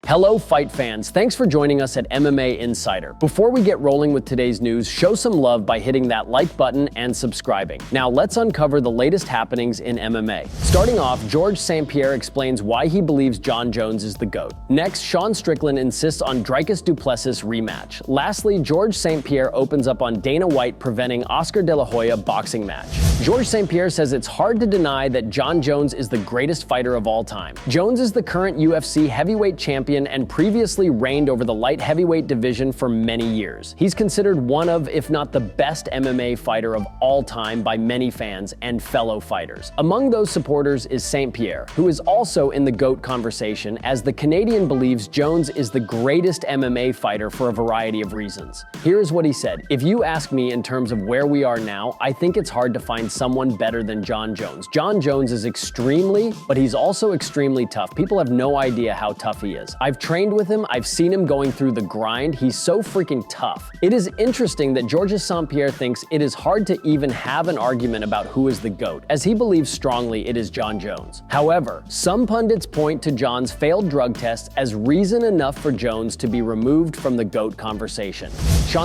Hello fight fans, thanks for joining us at MMA Insider. Before we get rolling with today's news, show some love by hitting that like button and subscribing. Now let's uncover the latest happenings in MMA. Starting off, St-Pierre explains why he believes Jon Jones is the GOAT. Next, Strickland insists on Dricus Du Plessis rematch. Lastly, St-Pierre opens up on Dana White preventing Oscar De La Hoya boxing match. St-Pierre says it's hard to deny that Jon Jones is the greatest fighter of all time. Jones is the current UFC heavyweight champion and previously reigned over the light heavyweight division for many years. He's considered one of, if not the best MMA fighter of all time by many fans and fellow fighters. Among those supporters is St-Pierre, who is also in the GOAT conversation, as the Canadian believes Jones is the greatest MMA fighter for a variety of reasons. Here's what he said: "If you ask me in terms of where we are now, I think it's hard to find someone better than Jon Jones. Jon Jones is extremely, but he's also extremely tough. People have no idea how tough he is. I've trained with him, I've seen him going through the grind, he's so freaking tough." It is interesting that St-Pierre thinks it is hard to even have an argument about who is the GOAT, as he believes strongly it is Jon Jones. However, some pundits point to Jon's failed drug tests as reason enough for Jones to be removed from the GOAT conversation.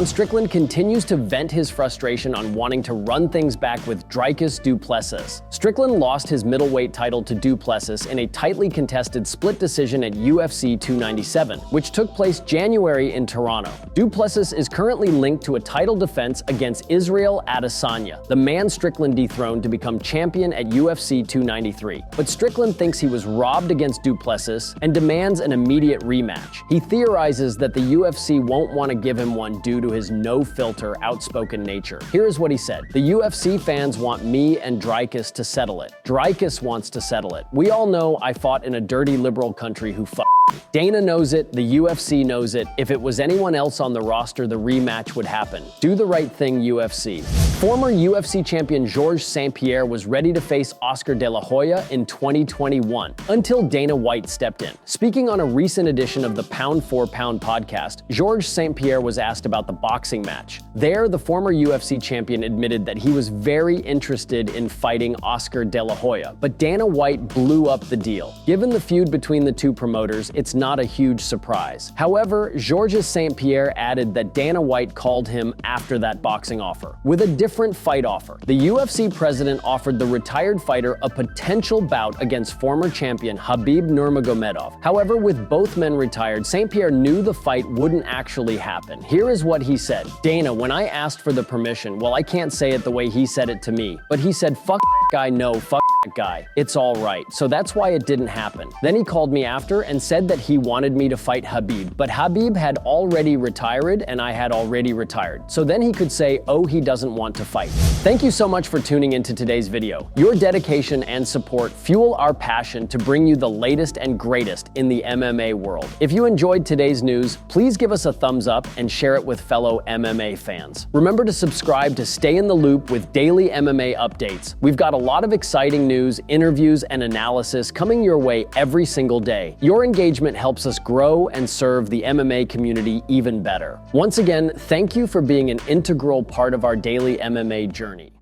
Strickland continues to vent his frustration on wanting to run things back with Dricus Du Plessis. Strickland lost his middleweight title to Du Plessis in a tightly contested split decision at UFC 297, which took place January in Toronto. Du Plessis is currently linked to a title defense against Israel Adesanya, the man Strickland dethroned to become champion at UFC 293. But Strickland thinks he was robbed against Du Plessis and demands an immediate rematch. He theorizes that the UFC won't want to give him one due to his no-filter, outspoken nature. Here is what he said: "The UFC fans want me and Dricus to settle it. Dricus wants to settle it. We all know I fought in a dirty liberal country who f***ed me. Dana knows it, the UFC knows it. If it was anyone else on the roster, the rematch would happen. Do the right thing, UFC." Former UFC champion St-Pierre was ready to face Oscar De La Hoya in 2021, until Dana White stepped in. Speaking on a recent edition of the Pound for Pound podcast, St-Pierre was asked about the boxing match. There, the former UFC champion admitted that he was very interested in fighting Oscar De La Hoya, but Dana White blew up the deal. Given the feud between the two promoters, it's not a huge surprise. However, St-Pierre added that Dana White called him after that boxing offer, with a different fight offer. The UFC president offered the retired fighter a potential bout against former champion Khabib Nurmagomedov. However, with both men retired, St-Pierre knew the fight wouldn't actually happen. Here is what he said: "Dana, when I asked for the permission, well, I can't say it the way he said it to me, but he said, fuck that guy, no, fuck that guy. It's all right. So that's why it didn't happen. Then he called me after and said that he wanted me to fight Khabib, but Khabib had already retired and I had already retired. So then he could say, oh, he doesn't want to fight." Thank you so much for tuning into today's video. Your dedication and support fuel our passion to bring you the latest and greatest in the MMA world. If you enjoyed today's news, please give us a thumbs up and share it with fellow MMA fans. Remember to subscribe to stay in the loop with daily MMA updates. We've got a lot of exciting news, interviews, and analysis coming your way every single day. Your engagement helps us grow and serve the MMA community even better. Once again, thank you for being an integral part of our daily MMA journey.